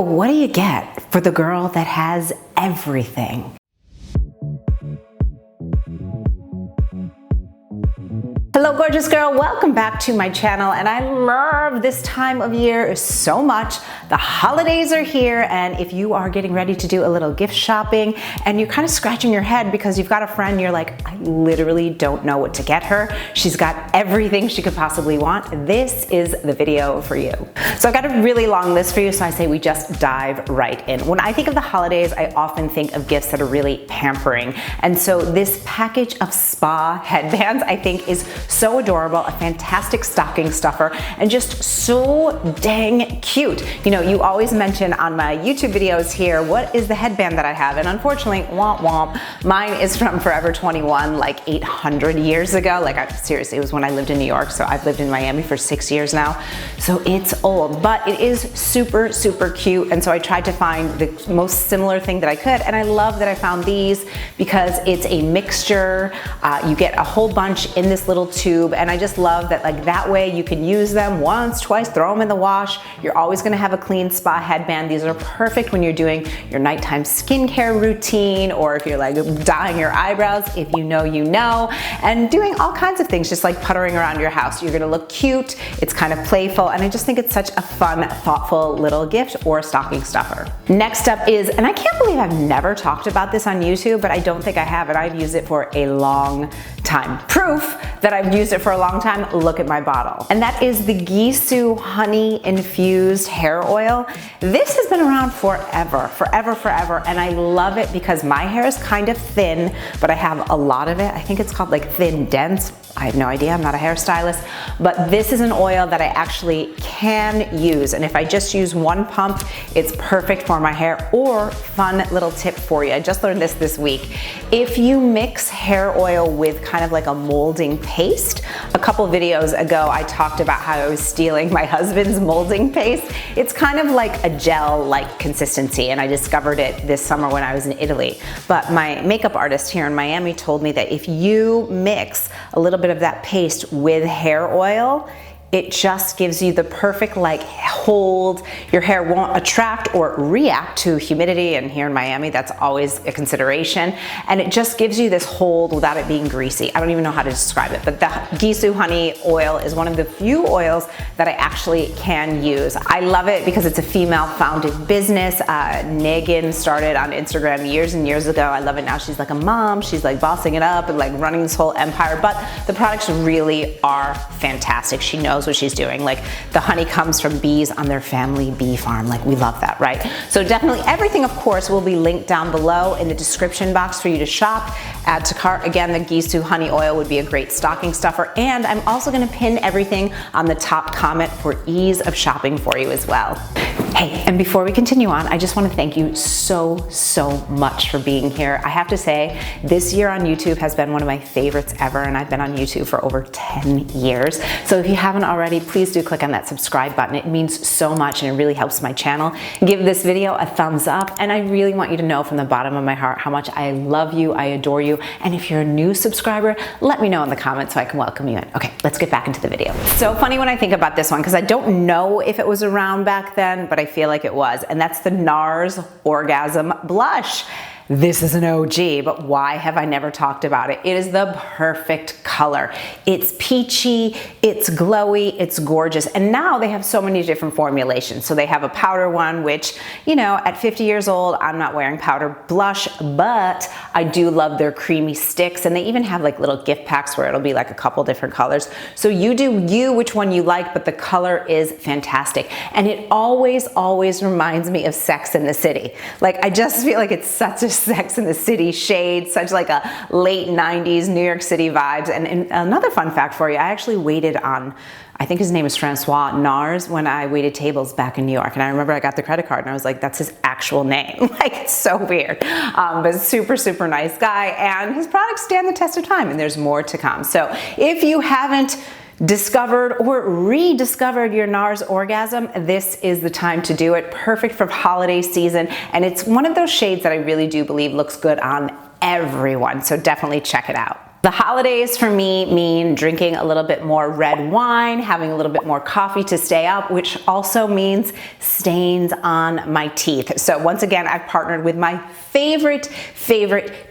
What do you get for the girl that has everything? Hello, gorgeous girl. Welcome back to my channel. And I love this time of year so much. The holidays are here. And if you are getting ready to do a little gift shopping and you're kind of scratching your head because you've got a friend, you're like, I literally don't know what to get her. She's got everything she could possibly want. This is the video for you. So I've got a really long list for you. So I say we just dive right in. When I think of the holidays, I often think of gifts that are really pampering. And so this package of spa headbands, I think, is so adorable, a fantastic stocking stuffer, and just so dang cute. You know, you always mention on my YouTube videos here, what is the headband that I have? And unfortunately, womp womp, mine is from Forever 21, like 800 years ago. Like, seriously, it was when I lived in New York, so I've lived in Miami for 6 years now. So it's old, but it is super, super cute. And so I tried to find the most similar thing that I could. And I love that I found these because it's a mixture. You get a whole bunch in this little tube, and I just love that, like, that way you can use them once, twice, throw them in the wash. You're always gonna have a clean spa headband. These are perfect when you're doing your nighttime skincare routine, or if you're like dyeing your eyebrows, if you know, you know, and doing all kinds of things, just like puttering around your house. You're gonna look cute, it's kind of playful, and I just think it's such a fun, thoughtful little gift or stocking stuffer. Next up is, and I can't believe I've never talked about this on YouTube, but I don't think I have, and I've used it for a long time. Proof that I've used it for a long time, look at my bottle. And that is the Gisou honey infused hair oil. This has been around forever, forever, and I love it because my hair is kind of thin, but I have a lot of it. I think it's called like thin dense. I have no idea, I'm not a hairstylist, but this is an oil that I actually can use. And if I just use one pump, it's perfect for my hair. Or fun little tip for you, I just learned this week. If you mix hair oil with kind of like a molding paste, a couple videos ago, I talked about how I was stealing my husband's molding paste. It's kind of like a gel-like consistency, and I discovered it this summer when I was in Italy. But my makeup artist here in Miami told me that if you mix a little bit of that paste with hair oil, it just gives you the perfect like hold. Your hair won't attract or react to humidity, and here in Miami that's always a consideration, and it just gives you this hold without it being greasy. I don't even know how to describe it, but the Gisou honey oil is one of the few oils that I actually can use. I love it because it's a female founded business. Megan started on Instagram years and years ago. I love it now. She's like a mom, she's like bossing it up and like running this whole empire, but the products really are fantastic. She knows what she's doing. Like, the honey comes from bees on their family bee farm. Like, we love that, right? So definitely everything, of course, will be linked down below in the description box for you to shop. Add to cart. Again, the Gisou honey oil would be a great stocking stuffer. And I'm also going to pin everything on the top comment for ease of shopping for you as well. Hey, and before we continue on, I just want to thank you so much for being here. I have to say, this year on YouTube has been one of my favorites ever, and I've been on YouTube for over 10 years. So if you haven't already, please do click on that subscribe button. It means so much, and it really helps my channel. Give this video a thumbs up, and I really want you to know from the bottom of my heart how much I love you, I adore you, and if you're a new subscriber, let me know in the comments so I can welcome you in. Okay, let's get back into the video. So funny when I think about this one, because I don't know if it was around back then, but I feel like it was, and that's the NARS Orgasm Blush. This is an OG, but why have I never talked about it? It is the perfect color. It's peachy, it's glowy, it's gorgeous. And now they have so many different formulations. So they have a powder one, which, you know, at 50 years old, I'm not wearing powder blush, but I do love their creamy sticks. And they even have like little gift packs where it'll be like a couple different colors. So you do you, which one you like, but the color is fantastic. And it always reminds me of Sex and the City. Like, I just feel like it's such a Sex and the City shade, such like a late 90s New York City vibes. And another fun fact for you, I actually waited on, I think his name is Francois NARS, when I waited tables back in New York. And I remember I got the credit card and I was like, that's his actual name. Like, it's so weird. But super nice guy, and his products stand the test of time, and there's more to come. So if you haven't discovered or rediscovered your NARS Orgasm, this is the time to do it. Perfect for holiday season, and it's one of those shades that I really do believe looks good on everyone, so definitely check it out. The holidays for me mean drinking a little bit more red wine, having a little bit more coffee to stay up, which also means stains on my teeth. So once again, I've partnered with my favorite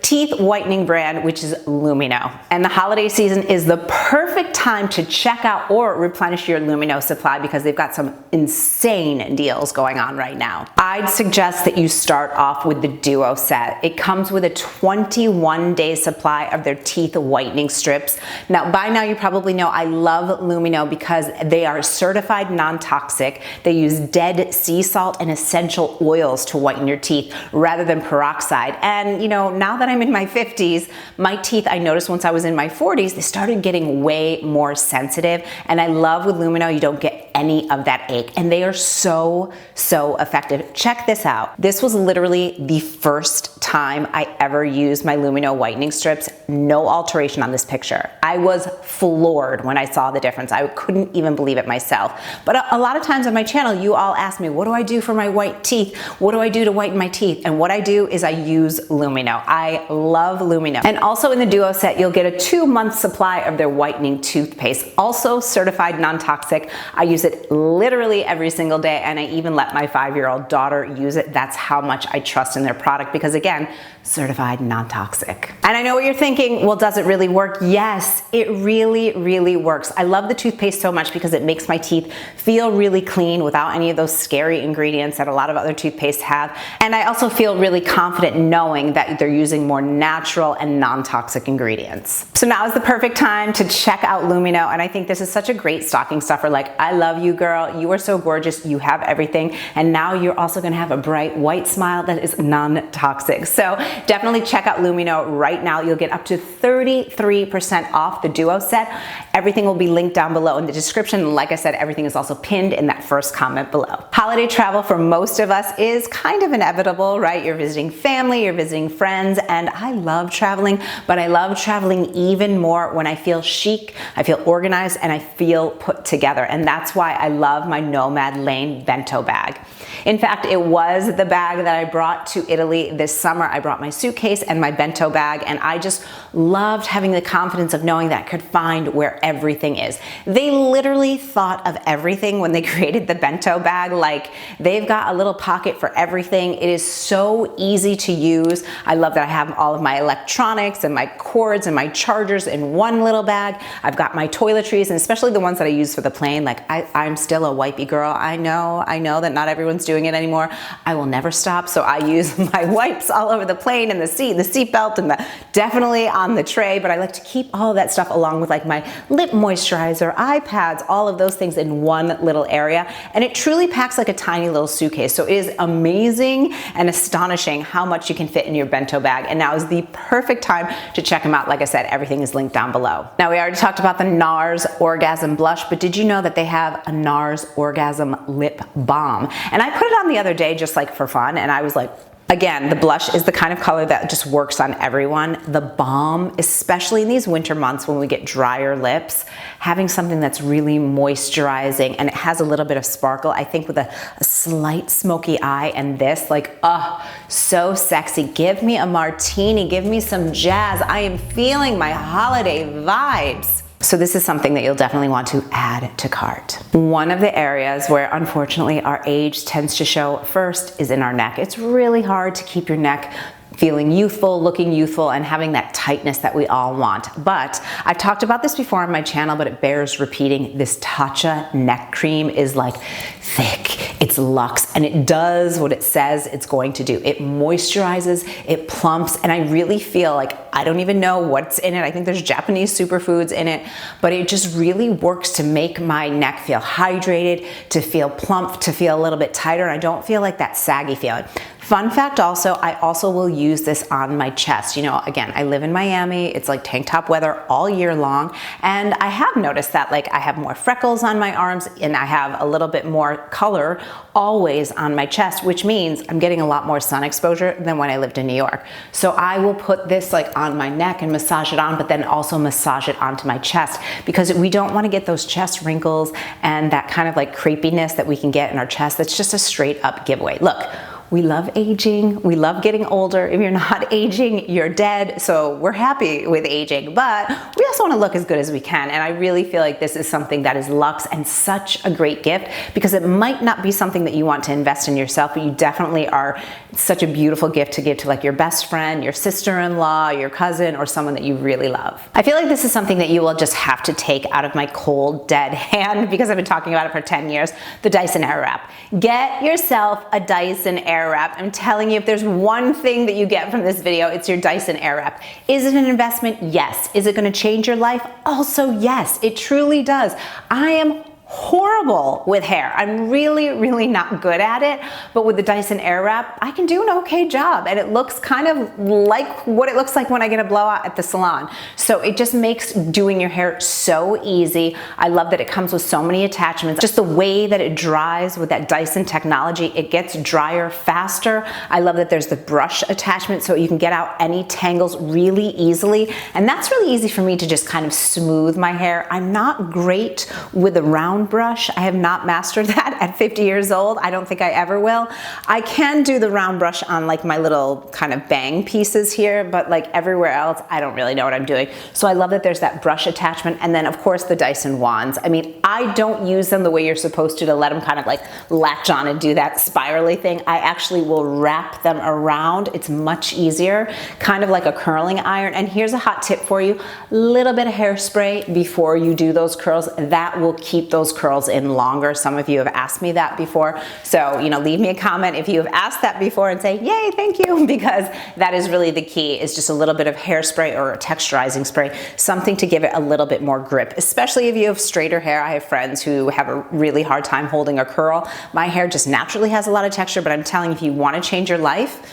teeth whitening brand, which is Lumineux. And the holiday season is the perfect time to check out or replenish your Lumineux supply because they've got some insane deals going on right now. I'd suggest that you start off with the Duo Set. It comes with a 21-day supply of their teeth whitening strips. Now, by now you probably know I love Lumineux because they are certified non-toxic. They use dead sea salt and essential oils to whiten your teeth rather than peroxide. And you know, now that I'm in my 50s, my teeth, I noticed once I was in my 40s, they started getting way more sensitive. And I love with Lumineux, you don't get any of that ache. And they are so effective. Check this out. This was literally the first time I ever used my Lumineux whitening strips. No alteration on this picture. I was floored when I saw the difference. I couldn't even believe it myself. But a lot of times on my channel, you all ask me, what do I do for my white teeth? What do I do to whiten my teeth? And what I do is I use Lumineux. I love Lumineux. And also in the Duo Set, you'll get a 2-month supply of their whitening toothpaste. Also certified non-toxic. I use it literally every single day, and I even let my 5-year-old daughter use it. That's how much I trust in their product because again, certified non-toxic. And I know what you're thinking, well, does it really work? Yes, it really works. I love the toothpaste so much because it makes my teeth feel really clean without any of those scary ingredients that a lot of other toothpastes have. And I also feel really confident knowing that they're using more natural and non-toxic ingredients. So now is the perfect time to check out Lumineux, and I think this is such a great stocking stuffer. Like, I love you, girl. You are so gorgeous. You have everything. And now you're also gonna have a bright white smile that is non-toxic. So definitely check out Lumineux right now. You'll get up to 33% off the Duo Set. Everything will be linked down below in the description. Like I said, everything is also pinned in that first comment below. Holiday travel for most of us is kind of inevitable, right? You're visiting family, you're visiting friends, and I love traveling, but I love traveling even more when I feel chic, I feel organized, and I feel put together. And that's why I love my Nomad Lane bento bag. In fact, it was the bag that I brought to Italy this summer. I brought my suitcase and my bento bag, and I just loved having the confidence of knowing that I could find where everything is. They literally thought of everything when they created the bento bag. Like, they've got a little pocket for everything. It is so easy to use. I love that I have all of my electronics and my cords and my chargers in one little bag. I've got my toiletries, and especially the ones that I use for the plane. Like, I'm still a wipey girl. I know that not everyone's doing it anymore. I will never stop, so I use my wipes all over the plane and the seat belt, and definitely on the tray, but I like to keep all of that stuff along with like my lip moisturizer, eye pads, all of those things in one little area. And it truly packs like a tiny little suitcase. So it is amazing and astonishing how much you can fit in your bento bag. And now is the perfect time to check them out. Like I said, everything is linked down below. Now, we already talked about the NARS Orgasm Blush, but did you know that they have a NARS Orgasm Lip Balm? And I put it on the other day just like for fun, and I was like, again, the blush is the kind of color that just works on everyone. The balm, especially in these winter months when we get drier lips, having something that's really moisturizing and it has a little bit of sparkle, I think with a slight smoky eye, and this, like, oh, so sexy. Give me a martini, give me some jazz. I am feeling my holiday vibes. So this is something that you'll definitely want to add to cart. One of the areas where unfortunately our age tends to show first is in our neck. It's really hard to keep your neck feeling youthful, looking youthful, and having that tightness that we all want. But I've talked about this before on my channel, but it bears repeating. This Tatcha neck cream is like thick, it's luxe, and it does what it says it's going to do. It moisturizes, it plumps, and I really feel like, I don't even know what's in it. I think there's Japanese superfoods in it, but it just really works to make my neck feel hydrated, to feel plump, to feel a little bit tighter, and I don't feel like that saggy feeling. Fun fact also, I also will use this on my chest. You know, again, I live in Miami. It's like tank top weather all year long. And I have noticed that like I have more freckles on my arms and I have a little bit more color always on my chest, which means I'm getting a lot more sun exposure than when I lived in New York. So I will put this like on my neck and massage it on, but then also massage it onto my chest because we don't want to get those chest wrinkles and that kind of like crepiness that we can get in our chest. That's just a straight up giveaway. Look, we love aging, we love getting older. If you're not aging, you're dead. So we're happy with aging, but we also want to look as good as we can. And I really feel like this is something that is luxe and such a great gift, because it might not be something that you want to invest in yourself, but you definitely are such a beautiful gift to give to like your best friend, your sister-in-law, your cousin, or someone that you really love. I feel like this is something that you will just have to take out of my cold, dead hand, because I've been talking about it for 10 years, the Dyson Airwrap. Get yourself a Dyson Airwrap. I'm telling you, if there's one thing that you get from this video, it's your Dyson Airwrap. Is it an investment? Yes. Is it going to change your life? Also, yes, it truly does. I am horrible with hair. I'm really not good at it, but with the Dyson Airwrap, I can do an okay job, and it looks kind of like what it looks like when I get a blowout at the salon. So it just makes doing your hair so easy. I love that it comes with so many attachments. Just the way that it dries with that Dyson technology, it gets drier faster. I love that there's the brush attachment so you can get out any tangles really easily, and that's really easy for me to just kind of smooth my hair. I'm not great with a round brush. I have not mastered that at 50 years old. I don't think I ever will. I can do the round brush on like my little kind of bang pieces here, but like everywhere else, I don't really know what I'm doing. So I love that there's that brush attachment. And then of course the Dyson wands. I mean, I don't use them the way you're supposed to let them kind of like latch on and do that spirally thing. I actually will wrap them around. It's much easier, kind of like a curling iron. And here's a hot tip for you. Little bit of hairspray before you do those curls. That will keep those curls in longer. Some of you have asked me that before. So, leave me a comment if you have asked that before and say, yay, thank you, because that is really the key, is just a little bit of hairspray or a texturizing spray, something to give it a little bit more grip, especially if you have straighter hair. I have friends who have a really hard time holding a curl. My hair just naturally has a lot of texture, but I'm telling you, if you want to change your life,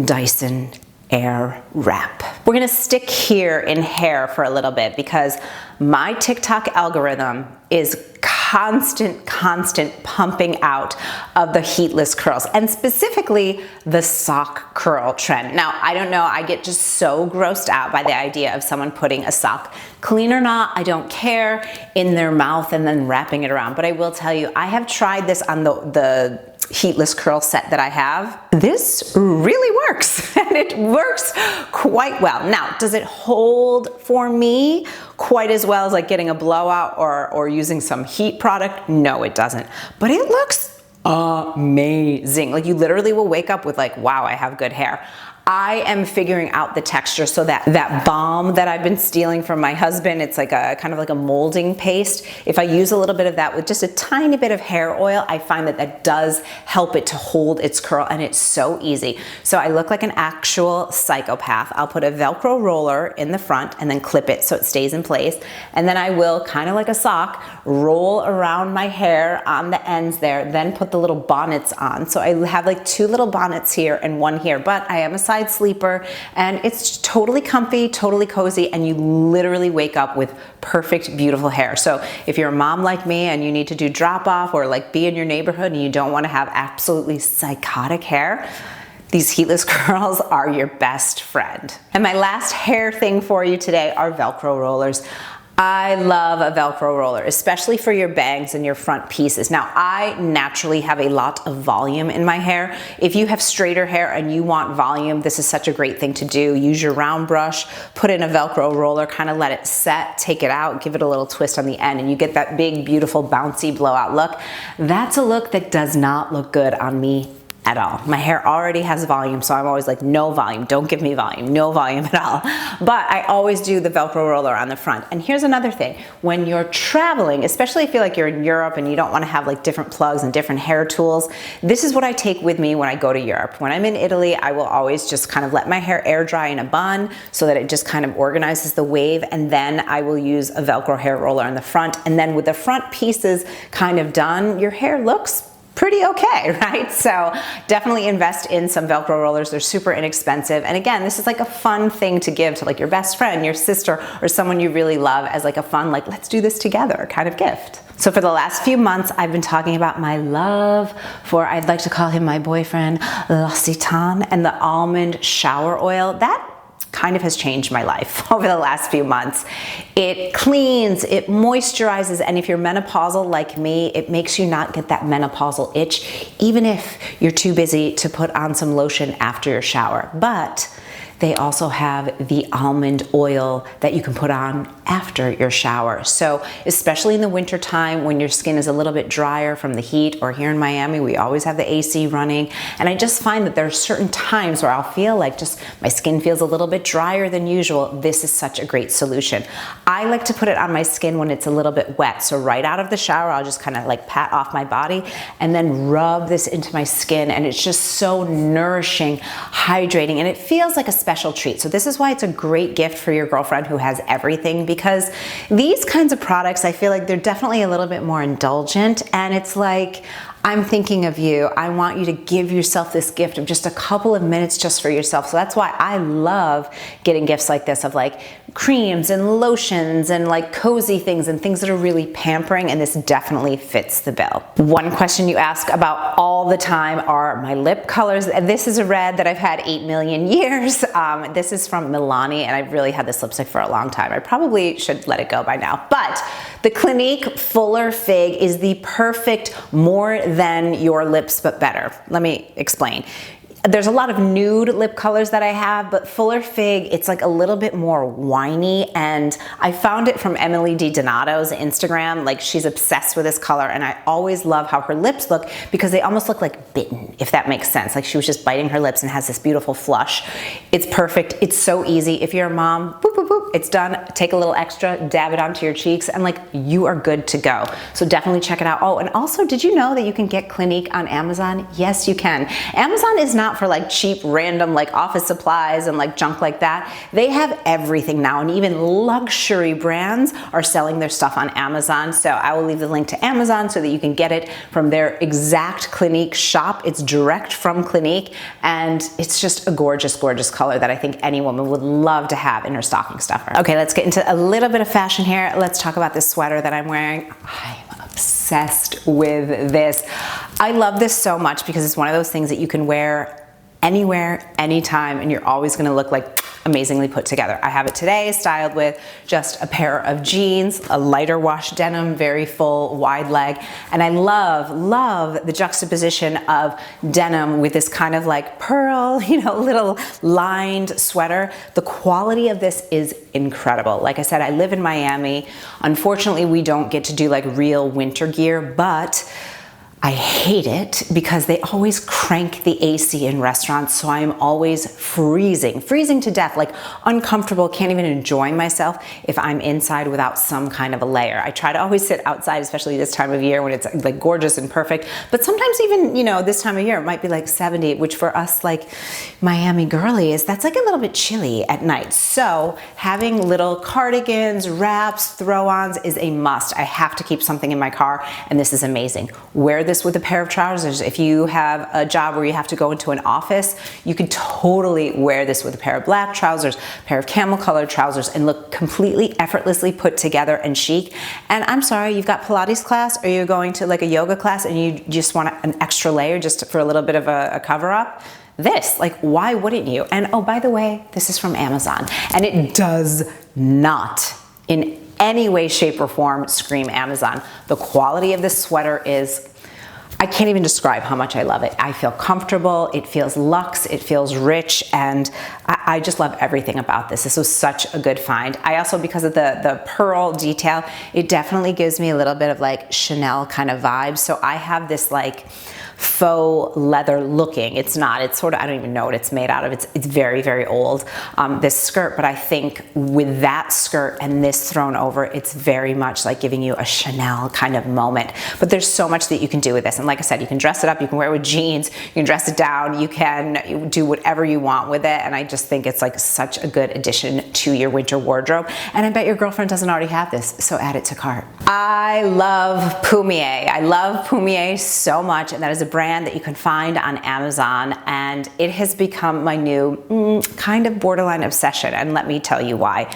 Dyson Airwrap. We're gonna stick here in hair for a little bit, because my TikTok algorithm is constant pumping out of the heatless curls, and specifically the sock curl trend. Now, I don't know, I get just so grossed out by the idea of someone putting a sock, clean or not, I don't care, in their mouth and then wrapping it around. But I will tell you, I have tried this on the heatless curl set that I have. This really works, and it works quite well. Now, does it hold for me quite as well as like getting a blowout or using some heat product? No, it doesn't. But it looks amazing. Like, you literally will wake up with like, wow, I have good hair. I am figuring out the texture so that balm that I've been stealing from my husband, it's like a kind of like a molding paste. If I use a little bit of that with just a tiny bit of hair oil, I find that that does help it to hold its curl, and it's so easy. So I look like an actual psychopath. I'll put a Velcro roller in the front and then clip it so it stays in place. And then I will, kind of like a sock, roll around my hair on the ends there, then put the little bonnets on. So I have like 2 little bonnets here and 1 here, but I am a side sleeper, and it's totally comfy, totally cozy, and you literally wake up with perfect, beautiful hair. So if you're a mom like me and you need to do drop off or like be in your neighborhood and you don't want to have absolutely psychotic hair, these heatless curls are your best friend. And my last hair thing for you today are Velcro rollers. I love a Velcro roller, especially for your bangs and your front pieces. Now, I naturally have a lot of volume in my hair. If you have straighter hair and you want volume, this is such a great thing to do. Use your round brush, put in a Velcro roller, kind of let it set, take it out, give it a little twist on the end, and you get that big, beautiful, bouncy blowout look. That's a look that does not look good on me at all. My hair already has volume, so I'm always like, no volume, don't give me volume, no volume at all. But I always do the Velcro roller on the front. And here's another thing, when you're traveling, especially if you feel like you're in Europe and you don't want to have like different plugs and different hair tools, this is what I take with me when I go to Europe. When I'm in Italy, I will always just kind of let my hair air dry in a bun so that it just kind of organizes the wave, and then I will use a Velcro hair roller on the front. And then with the front pieces kind of done, your hair looks pretty okay, right? So definitely invest in some Velcro rollers. They're super inexpensive. And again, this is like a fun thing to give to like your best friend, your sister, or someone you really love as like a fun, like, let's do this together kind of gift. So for the last few months, I've been talking about my love for, I'd like to call him my boyfriend, L'Occitane, and the almond shower oil. That kind of has changed my life over the last few months. It cleans, it moisturizes, and if you're menopausal like me, it makes you not get that menopausal itch, even if you're too busy to put on some lotion after your shower. But they also have the almond oil that you can put on after your shower. So especially in the winter time when your skin is a little bit drier from the heat, or here in Miami, we always have the AC running. And I just find that there are certain times where I'll feel like just my skin feels a little bit drier than usual. This is such a great solution. I like to put it on my skin when it's a little bit wet. So right out of the shower, I'll just kind of like pat off my body and then rub this into my skin. And it's just so nourishing, hydrating, and it feels like a special treat. So this is why it's a great gift for your girlfriend who has everything, because these kinds of products, I feel like they're definitely a little bit more indulgent, and it's like, I'm thinking of you. I want you to give yourself this gift of just a couple of minutes just for yourself. So that's why I love getting gifts like this, of like creams and lotions and like cozy things and things that are really pampering, and this definitely fits the bill. One question you ask about all the time are my lip colors. This is a red that I've had 8 million years. This is from Milani, and I've really had this lipstick for a long time. I probably should let it go by now, but the Clinique Fuller Fig is the perfect more than your lips but better. Let me explain. There's a lot of nude lip colors that I have, but Fuller Fig, it's like a little bit more winey, and I found it from Emily D. Donato's Instagram. Like, she's obsessed with this color, and I always love how her lips look because they almost look like bitten, if that makes sense. Like she was just biting her lips and has this beautiful flush. It's perfect. It's so easy. If you're a mom, boop, boop, boop, it's done. Take a little extra, dab it onto your cheeks, and like you are good to go. So definitely check it out. Oh, and also, did you know that you can get Clinique on Amazon? Yes, you can. Amazon is not for like cheap random like office supplies and like junk like that. They have everything now, and even luxury brands are selling their stuff on Amazon. So I will leave the link to Amazon so that you can get it from their exact Clinique shop. It's direct from Clinique, and it's just a gorgeous, gorgeous color that I think any woman would love to have in her stocking stuffer. Okay, let's get into a little bit of fashion here. Let's talk about this sweater that I'm wearing. I'm obsessed with this. I love this so much because it's one of those things that you can wear anywhere, anytime, and you're always gonna look like amazingly put together. I have it today styled with just a pair of jeans, a lighter wash denim, very full, wide leg, and I love the juxtaposition of denim with this kind of like pearl, little lined sweater. The quality of this is incredible. Like I said, I live in Miami. Unfortunately, we don't get to do like real winter gear, but I hate it because they always crank the AC in restaurants, so I'm always freezing to death, like uncomfortable, can't even enjoy myself if I'm inside without some kind of a layer. I try to always sit outside, especially this time of year when it's like gorgeous and perfect, but sometimes even, this time of year, it might be like 70, which for us like Miami girlies, that's like a little bit chilly at night. So having little cardigans, wraps, throw-ons is a must. I have to keep something in my car, and this is amazing. Wear this with a pair of trousers. If you have a job where you have to go into an office, you could totally wear this with a pair of black trousers, a pair of camel colored trousers, and look completely effortlessly put together and chic. And I'm sorry, you've got Pilates class, or you're going to like a yoga class and you just want an extra layer just for a little bit of a cover up. This, like, why wouldn't you? And oh, by the way, this is from Amazon, and it does not in any way, shape, or form scream Amazon. The quality of this sweater is, I can't even describe how much I love it. I feel comfortable, it feels luxe, it feels rich, and I just love everything about this. This was such a good find. I also, because of the pearl detail, it definitely gives me a little bit of like Chanel kind of vibes. So I have this like faux leather looking. It's not, it's sort of, I don't even know what it's made out of. It's very, very old, this skirt, but I think with that skirt and this thrown over, it's very much like giving you a Chanel kind of moment. But there's so much that you can do with this. And like I said, you can dress it up, you can wear it with jeans, you can dress it down, you can do whatever you want with it. And I just think it's like such a good addition to your winter wardrobe. And I bet your girlfriend doesn't already have this, so add it to cart. I love Pumier. I love Pumier so much, and that is a brand that you can find on Amazon, and it has become my new kind of borderline obsession, and let me tell you why.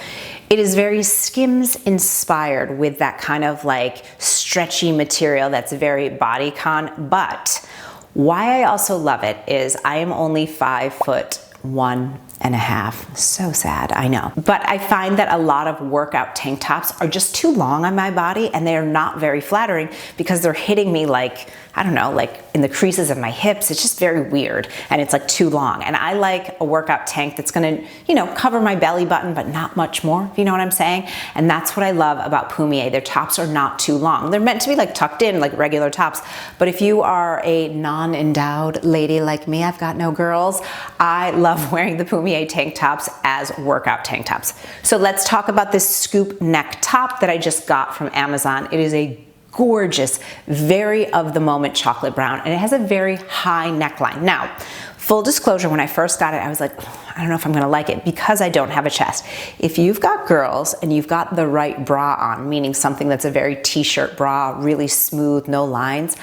It is very Skims inspired with that kind of like stretchy material that's very bodycon, but why I also love it is I am only 5'1" 1.5. So sad, I know. But I find that a lot of workout tank tops are just too long on my body, and they are not very flattering because they're hitting me like, I don't know, like in the creases of my hips. It's just very weird, and it's like too long. And I like a workout tank that's gonna, you know, cover my belly button, but not much more, if you know what I'm saying? And that's what I love about Pumier. Their tops are not too long. They're meant to be like tucked in like regular tops. But if you are a non-endowed lady like me, I've got no girls, I love wearing the Pumier tank tops as workout tank tops. So let's talk about this scoop neck top that I just got from Amazon. It is a gorgeous, very of the moment chocolate brown, and it has a very high neckline. Now, full disclosure, when I first got it, I was like, I don't know if I'm gonna like it because I don't have a chest. If you've got girls and you've got the right bra on, meaning something that's a very t-shirt bra, really smooth, no lines,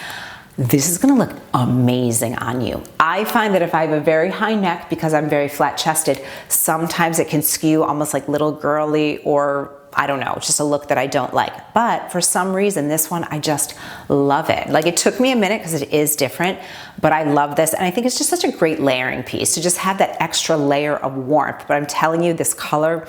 this is gonna look amazing on you. I find that if I have a very high neck, because I'm very flat chested, sometimes it can skew almost like little girly, or I don't know, just a look that I don't like. But for some reason, this one, I just love it. Like, it took me a minute because it is different, but I love this. And I think it's just such a great layering piece to just have that extra layer of warmth. But I'm telling you, this color,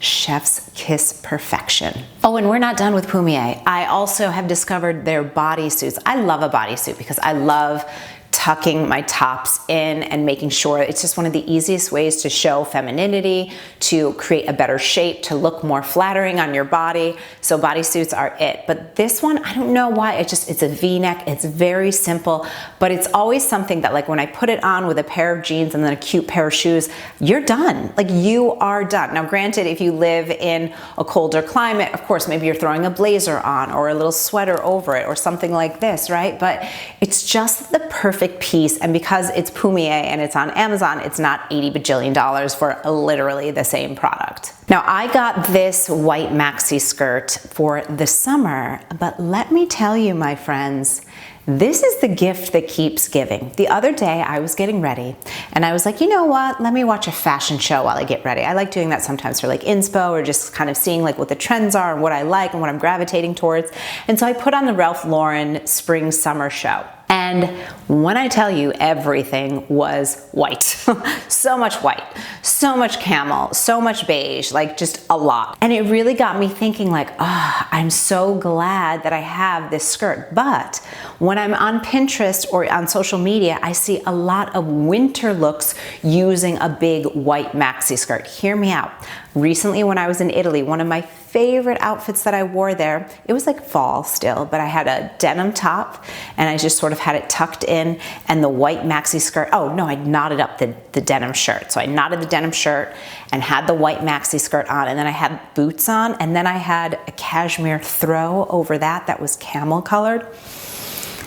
chef's kiss perfection. Oh, and we're not done with Pumier. I also have discovered their bodysuits. I love a bodysuit because I love tucking my tops in and making sure it's just one of the easiest ways to show femininity, to create a better shape, to look more flattering on your body. So bodysuits are it. But this one, I don't know why, it's a V-neck, it's very simple, but it's always something that, like, when I put it on with a pair of jeans and then a cute pair of shoes, you're done. Like, you are done. Now, granted, if you live in a colder climate, of course, maybe you're throwing a blazer on or a little sweater over it or something like this, right? But it's just the perfect piece, and because it's Pumier and it's on Amazon, it's not $80 bajillion for literally the same product. Now, I got this white maxi skirt for the summer, but let me tell you, my friends, this is the gift that keeps giving. The other day I was getting ready and I was like, you know what? Let me watch a fashion show while I get ready. I like doing that sometimes for like inspo, or just kind of seeing like what the trends are and what I like and what I'm gravitating towards. And so I put on the Ralph Lauren spring summer show. And when I tell you, everything was white. So much white, so much camel, so much beige, like just a lot. And it really got me thinking, like, I'm so glad that I have this skirt. But when I'm on Pinterest or on social media, I see a lot of winter looks using a big white maxi skirt. Hear me out. Recently, when I was in Italy, one of my favorite outfits that I wore there, it was like fall still, but I had a denim top and I just sort of had it tucked in, and the white maxi skirt. Oh no, I knotted up the denim shirt. So I knotted the denim shirt and had the white maxi skirt on, and then I had boots on, and then I had a cashmere throw over that was camel colored.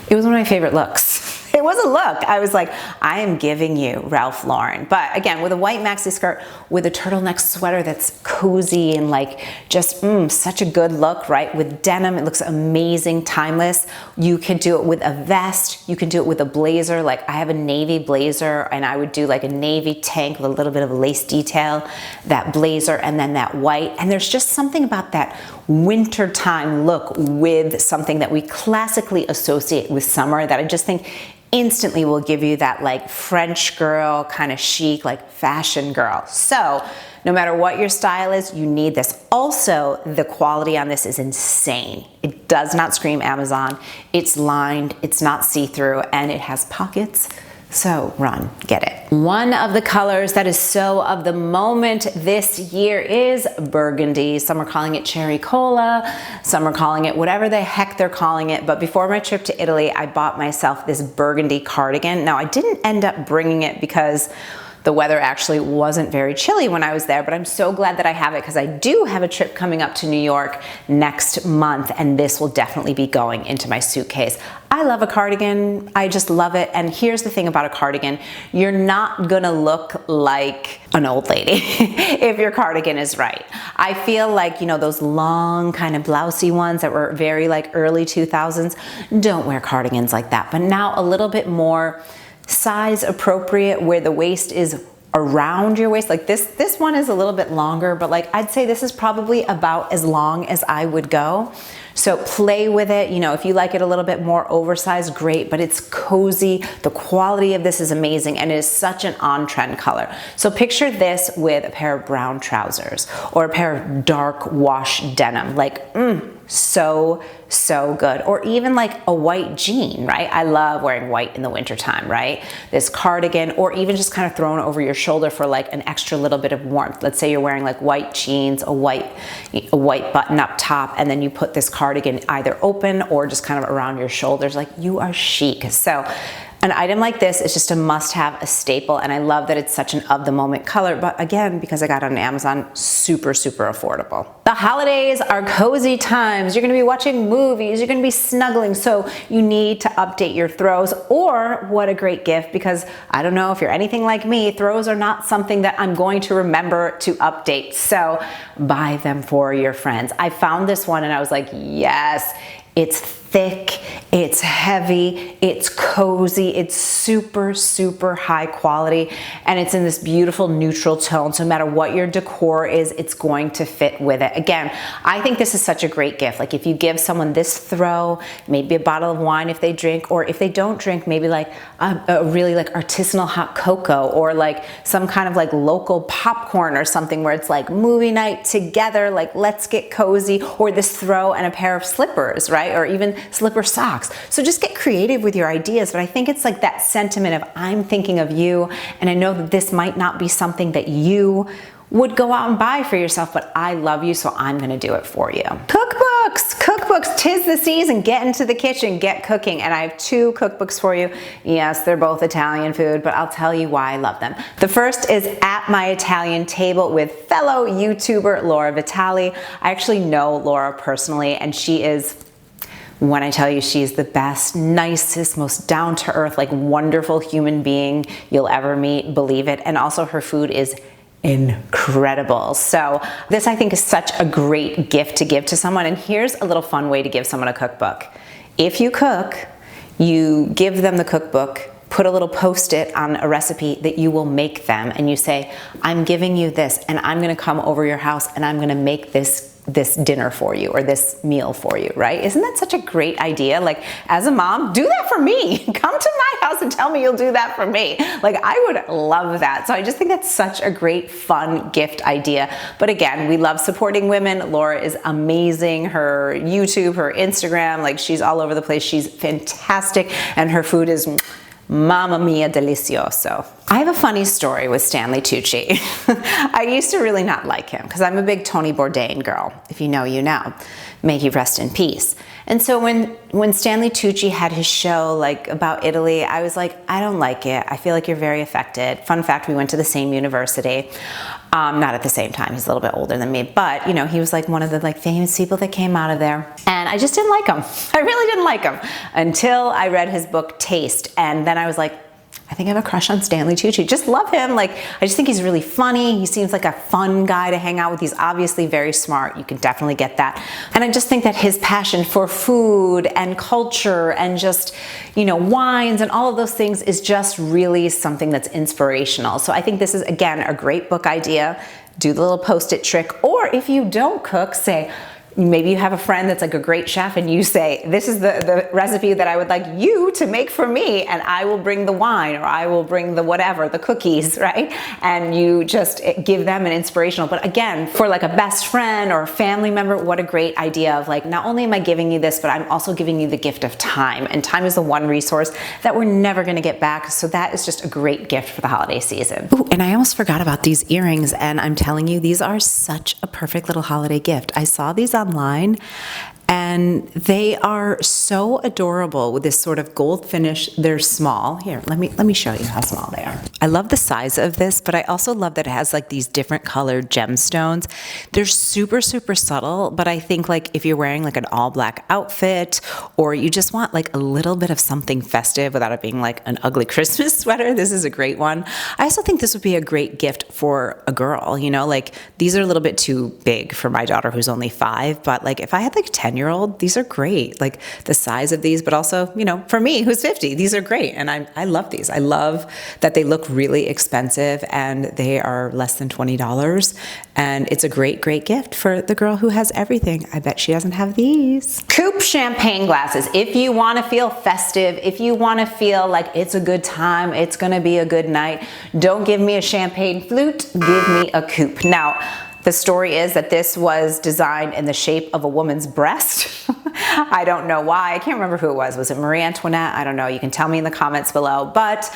It was one of my favorite looks. It was a look. I was like, I am giving you Ralph Lauren. But again, with a white maxi skirt, with a turtleneck sweater that's cozy and like just such a good look, right? With denim, it looks amazing, timeless. You can do it with a vest. You can do it with a blazer. Like, I have a navy blazer, and I would do like a navy tank with a little bit of lace detail, that blazer, and then that white. And there's just something about that wintertime look with something that we classically associate with summer that I just think instantly will give you that like French girl kind of chic, like fashion girl. So no matter what your style is, you need this. Also, the quality on this is insane. It does not scream Amazon. It's lined, it's not see-through, and it has pockets. So run, get it. One of the colors that is so of the moment this year is burgundy. Some are calling it cherry cola, some are calling it whatever the heck they're calling it. But before my trip to Italy, I bought myself this burgundy cardigan. Now, I didn't end up bringing it because the weather actually wasn't very chilly when I was there, but I'm so glad that I have it because I do have a trip coming up to New York next month, and this will definitely be going into my suitcase. I love a cardigan. I just love it. And here's the thing about a cardigan. You're not gonna look like an old lady if your cardigan is right. I feel like, you know, those long kind of blousey ones that were very like early 2000s, don't wear cardigans like that. But now a little bit more size appropriate, where the waist is around your waist. Like this one is a little bit longer, but like I'd say this is probably about as long as I would go. So play with it. You know, if you like it a little bit more oversized, great, but it's cozy. The quality of this is amazing and it is such an on-trend color. So picture this with a pair of brown trousers or a pair of dark wash denim. Like, so good. Or even like a white jean, right? I love wearing white in the wintertime, right? This cardigan, or even just kind of thrown over your shoulder for like an extra little bit of warmth. Let's say you're wearing like white jeans, a white button up top, and then you put this cardigan either open or just kind of around your shoulders, like you are chic. So an item like this is just a must-have, a staple, and I love that it's such an of-the-moment color, but again, because I got it on Amazon, super, super affordable. The holidays are cozy times. You're gonna be watching movies, you're gonna be snuggling, so you need to update your throws, or what a great gift, because I don't know if you're anything like me, throws are not something that I'm going to remember to update, so buy them for your friends. I found this one and I was like, yes, it's thick, it's heavy, it's cozy, it's super, super high quality, and it's in this beautiful neutral tone. So no matter what your decor is, it's going to fit with it. Again, I think this is such a great gift. Like if you give someone this throw, maybe a bottle of wine if they drink, or if they don't drink, maybe like a really like artisanal hot cocoa, or like some kind of like local popcorn or something where it's like movie night together, like let's get cozy, or this throw and a pair of slippers, right? Or even slipper socks. So just get creative with your ideas, but I think it's like that sentiment of I'm thinking of you, and I know that this might not be something that you would go out and buy for yourself, but I love you, so I'm gonna do it for you. Cookbooks, 'tis the season. Get into the kitchen, get cooking, and I have 2 cookbooks for you. Yes, they're both Italian food, but I'll tell you why I love them. The first is At My Italian Table with fellow YouTuber Laura Vitale. I actually know Laura personally, and she is, when I tell you, she's the best, nicest, most down-to-earth, like wonderful human being you'll ever meet, believe it. And also her food is incredible. So this, I think, is such a great gift to give to someone. And here's a little fun way to give someone a cookbook. If you cook, you give them the cookbook, put a little post-it on a recipe that you will make them, and you say, I'm giving you this, and I'm gonna come over your house and I'm gonna make this dinner for you, or this meal for you, right? Isn't that such a great idea? Like, as a mom, do that for me. Come to my house and tell me you'll do that for me. Like, I would love that. So I just think that's such a great, fun gift idea. But again, we love supporting women. Laura is amazing. Her YouTube, her Instagram, like she's all over the place. She's fantastic, and her food is Mamma mia delicioso. I have a funny story with Stanley Tucci. I used to really not like him because I'm a big Tony Bourdain girl. If you know, you know. May he rest in peace. And so when Stanley Tucci had his show like about Italy, I was like, I don't like it. I feel like you're very affected. Fun fact, we went to the same university. Not at the same time, he's a little bit older than me, but you know, he was like one of the like famous people that came out of there. And I just didn't like him. I really didn't like him until I read his book Taste. And then I was like, I think I have a crush on Stanley Tucci. Just love him. Like, I just think he's really funny. He seems like a fun guy to hang out with. He's obviously very smart. You can definitely get that. And I just think that his passion for food and culture and just, you know, wines and all of those things is just really something that's inspirational. So I think this is, again, a great book idea. Do the little post-it trick. Or if you don't cook, say, maybe you have a friend that's like a great chef and you say, this is the recipe that I would like you to make for me, and I will bring the wine, or I will bring the whatever, the cookies, right? And you just give them an inspirational. But again, for like a best friend or a family member, what a great idea of like, not only am I giving you this, but I'm also giving you the gift of time. And time is the one resource that we're never gonna get back. So that is just a great gift for the holiday season. Ooh, and I almost forgot about these earrings. And I'm telling you, these are such a perfect little holiday gift. I saw these online, and they are so adorable with this sort of gold finish. They're small. Here, let me show you how small they are. I love the size of this, but I also love that it has like these different colored gemstones. They're super, super subtle, but I think like if you're wearing like an all black outfit, or you just want like a little bit of something festive without it being like an ugly Christmas sweater, this is a great one. I also think this would be a great gift for a girl, you know, like these are a little bit too big for my daughter who's only 5, but like if I had like 10-year-old 9-year-old, these are great. Like the size of these, but also, you know, for me who's 50, these are great. And I love these. I love that they look really expensive and they are less than $20. And it's a great, great gift for the girl who has everything. I bet she doesn't have these. Coupe champagne glasses. If you want to feel festive, if you want to feel like it's a good time, it's going to be a good night, don't give me a champagne flute, give me a coupe. Now, the story is that this was designed in the shape of a woman's breast. I don't know why. I can't remember who it was. Was it Marie Antoinette? I don't know. You can tell me in the comments below. But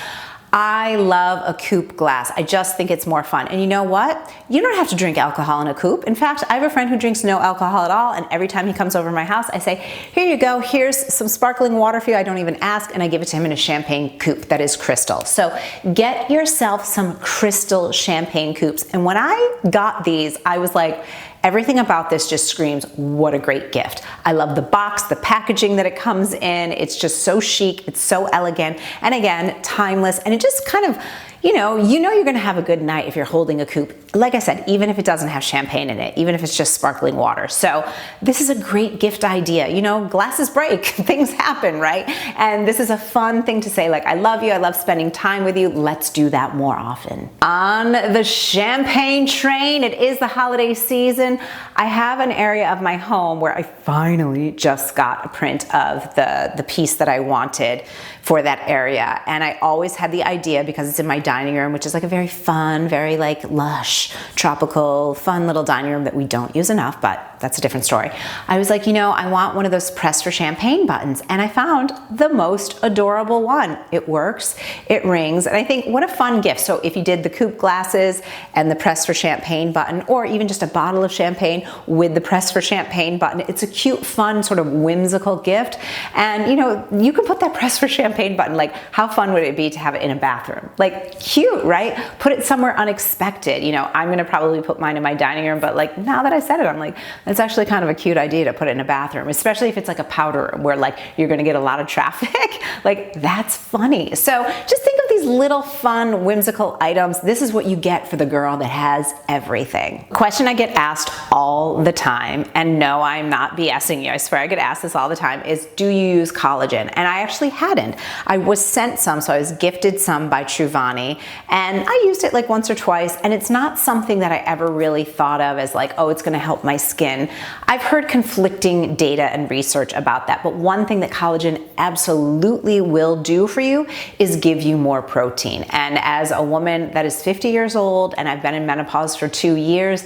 I love a coupe glass. I just think it's more fun. And you know what? You don't have to drink alcohol in a coupe. In fact, I have a friend who drinks no alcohol at all, and every time he comes over to my house, I say, here you go, here's some sparkling water for you. I don't even ask, and I give it to him in a champagne coupe that is crystal. So get yourself some crystal champagne coupes. And when I got these, I was like, everything about this just screams, what a great gift. I love the box, the packaging that it comes in. It's just so chic, it's so elegant, and again, timeless, and it just kind of, you know you're gonna have a good night if you're holding a coupe. Like I said, even if it doesn't have champagne in it, even if it's just sparkling water. So this is a great gift idea. You know, glasses break, things happen, right? And this is a fun thing to say, like, I love you, I love spending time with you. Let's do that more often. On the champagne train, it is the holiday season. I have an area of my home where I finally just got a print of the piece that I wanted for that area. And I always had the idea, because it's in my dining room, which is like a very fun, very like lush, tropical, fun little dining room that we don't use enough, but that's a different story. I was like, you know, I want one of those press for champagne buttons, and I found the most adorable one. It works, it rings, and I think what a fun gift. So if you did the coupe glasses and the press for champagne button, or even just a bottle of champagne with the press for champagne button, it's a cute, fun, sort of whimsical gift. And you know, you can put that press for champagne button, like how fun would it be to have it in a bathroom? Like cute, right? Put it somewhere unexpected. You know, I'm gonna probably put mine in my dining room, but like now that I said it, I'm like, it's actually kind of a cute idea to put it in a bathroom, especially if it's like a powder room where like you're gonna get a lot of traffic. Like that's funny. So just think of these little fun, whimsical items. This is what you get for the girl that has everything. Question I get asked all the time, and no, I'm not BSing you, I swear I get asked this all the time, is do you use collagen? And I actually hadn't. I was sent some, so I was gifted some by Truvani, and I used it like once or twice, and it's not something that I ever really thought of as like, oh, it's gonna help my skin. I've heard conflicting data and research about that, but one thing that collagen absolutely will do for you is give you more protein. And as a woman that is 50 years old, and I've been in menopause for 2 years,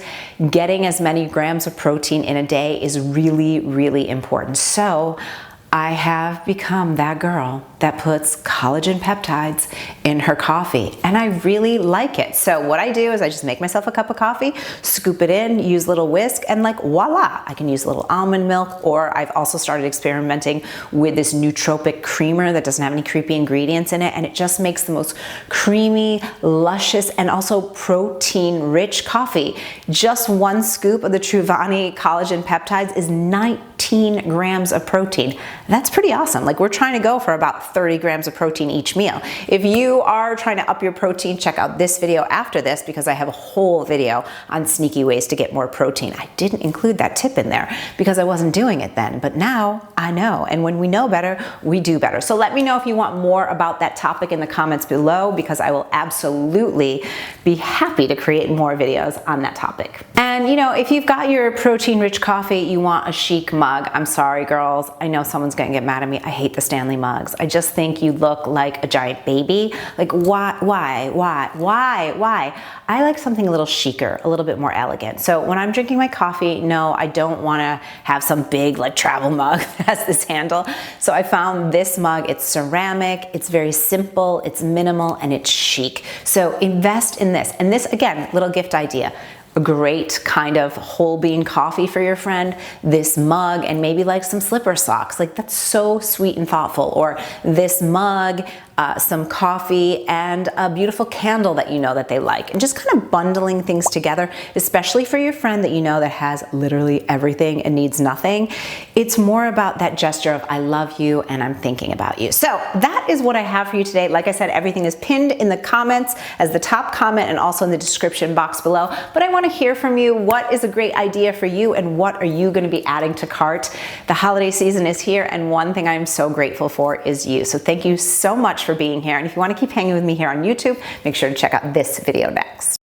getting as many grams of protein in a day is really, really important. So I have become that girl that puts collagen peptides in her coffee, and I really like it. So what I do is I just make myself a cup of coffee, scoop it in, use a little whisk, and like voila, I can use a little almond milk, or I've also started experimenting with this nootropic creamer that doesn't have any creepy ingredients in it, and it just makes the most creamy, luscious, and also protein-rich coffee. Just one scoop of the Truvani collagen peptides is 19 grams of protein. That's pretty awesome. Like we're trying to go for about 30 grams of protein each meal. If you are trying to up your protein, check out this video after this, because I have a whole video on sneaky ways to get more protein. I didn't include that tip in there because I wasn't doing it then, but now I know. And when we know better, we do better. So let me know if you want more about that topic in the comments below, because I will absolutely be happy to create more videos on that topic. And you know, if you've got your protein-rich coffee, you want a chic mug. I'm sorry, girls. I know someone's gonna get mad at me. I hate the Stanley mugs. I just think you look like a giant baby. Like why? I like something a little chicer, a little bit more elegant. So when I'm drinking my coffee, no, I don't wanna have some big like travel mug that has this handle. So I found this mug. It's ceramic, it's very simple, it's minimal, and it's chic. So invest in this. And this, again, little gift idea. A great kind of whole bean coffee for your friend, this mug, and maybe like some slipper socks. Like that's so sweet and thoughtful. Or this mug, some coffee, and a beautiful candle that you know that they like, and just kind of bundling things together, especially for your friend that you know that has literally everything and needs nothing. It's more about that gesture of I love you and I'm thinking about you. So that is what I have for you today. Like I said, everything is pinned in the comments as the top comment and also in the description box below. But I want to hear from you. What is a great idea for you, and what are you going to be adding to cart? The holiday season is here, and one thing I'm so grateful for is you. So thank you so much for being here. And if you want to keep hanging with me here on YouTube, make sure to check out this video next.